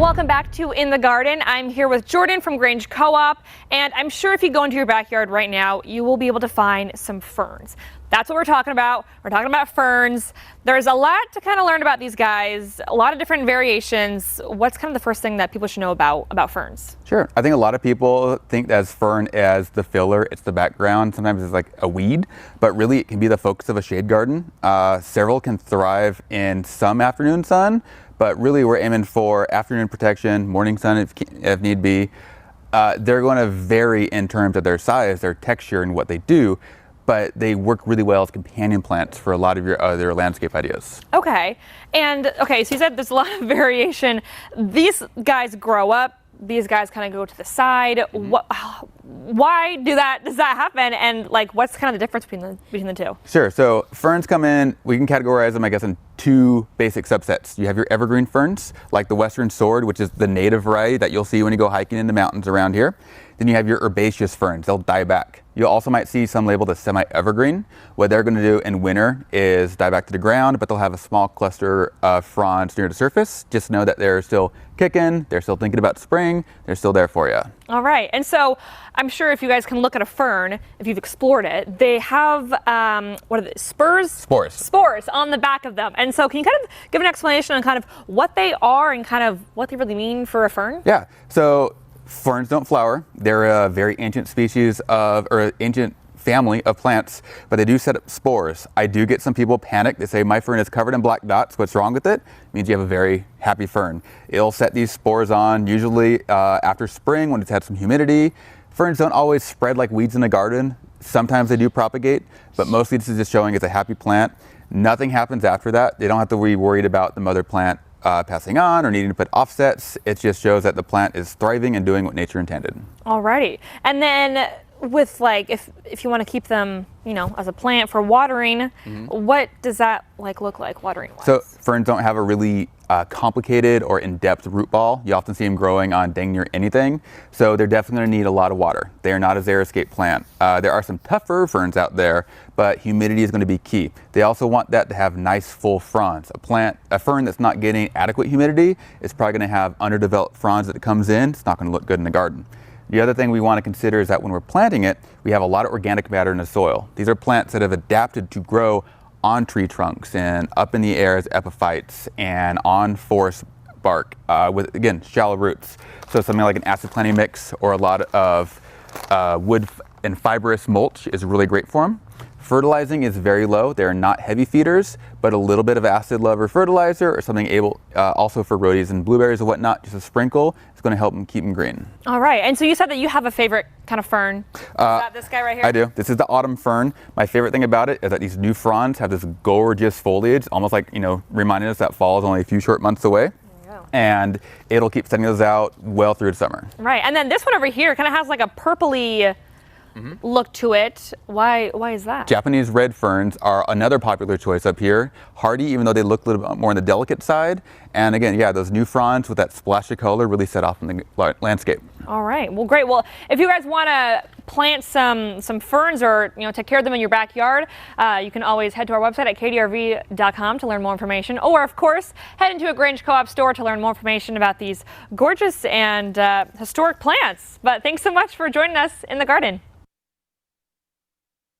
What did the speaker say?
Welcome back to In the Garden. I'm here with Jordan from Grange Co-op, and I'm sure if you go into your backyard right now, you will be able to find some ferns. That's what we're talking about. We're talking about ferns. There's a lot to kind of learn about these guys, a lot of different variations. What's kind of the first thing that people should know about ferns? Sure. I think a lot of people think as fern as the filler, it's the background. Sometimes it's like a weed, but really it can be the focus of a shade garden. Several can thrive in some afternoon sun, but really we're aiming for afternoon protection, morning sun if need be. They're going to vary in terms of their size, their texture, and what they do, but they work really well as companion plants for a lot of your other landscape ideas. Okay. And okay, so you said there's a lot of variation. These guys grow up. These guys kind of go to the side. Why does that happen? And like, what's kind of the difference between the two? Sure. So ferns come in, we can categorize them, I guess, in two basic subsets. You have your evergreen ferns, like the western sword, which is the native variety that you'll see when you go hiking in the mountains around here. Then you have your herbaceous ferns. They'll die back. You also might see some labeled as semi-evergreen. What they're going to do in winter is die back to the ground, but they'll have a small cluster of fronds near the surface. Just know that they're still kicking, they're still thinking about spring, they're still there for you. All right, and so I'm sure if you guys can look at a fern, if you've explored it, they have, what are they, spurs? Spores. Spores on the back of them. And so can you kind of give an explanation on kind of what they are and kind of what they really mean for a fern? Yeah, so ferns don't flower. They're a very ancient species or ancient family of plants, but they do set up spores. I do get some people panic. They say, my fern is covered in black dots. What's wrong with it? It means you have a very happy fern. It'll set these spores on usually after spring when it's had some humidity. Ferns don't always spread like weeds in the garden. Sometimes they do propagate, but mostly this is just showing it's a happy plant. Nothing happens after that. They don't have to be worried about the mother plant passing on or needing to put offsets. It just shows that the plant is thriving and doing what nature intended. Alrighty. And then with like, if you want to keep them, you know, as a plant for watering, what does that like look like watering wise? So ferns don't have a really complicated or in-depth root ball. You often see them growing on dang near anything. So they're definitely going to need a lot of water. They are not a xeriscape plant. There are some tougher ferns out there, but humidity is going to be key. They also want that to have nice full fronds. A fern that's not getting adequate humidity is probably going to have underdeveloped fronds that it comes in. It's not going to look good in the garden. The other thing we want to consider is that when we're planting it, we have a lot of organic matter in the soil. These are plants that have adapted to grow on tree trunks and up in the air as epiphytes and on forest bark with, again, shallow roots. So something like an acid planting mix or a lot of wood and fibrous mulch is really great for them. Fertilizing is very low. They're not heavy feeders, but a little bit of acid lover fertilizer or something also for rhodies and blueberries and whatnot, just a sprinkle, is going to help them keep them green. All right, and so you said that you have a favorite kind of fern. Is that this guy right here? I do. This is the autumn fern. My favorite thing about it is that these new fronds have this gorgeous foliage, almost like, you know, reminding us that fall is only a few short months away. And it'll keep sending those out well through the summer. Right, and then this one over here kind of has like a purpley look to it. Why is that? Japanese red ferns are another popular choice up here. Hardy, even though they look a little bit more on the delicate side. And again, yeah, those new fronds with that splash of color really set off in the landscape. All right, well, great. Well, if you guys want to plant some ferns or, you know, take care of them in your backyard, you can always head to our website at kdrv.com to learn more information. Or, of course, head into a Grange Co-op store to learn more information about these gorgeous and historic plants. But thanks so much for joining us in the garden.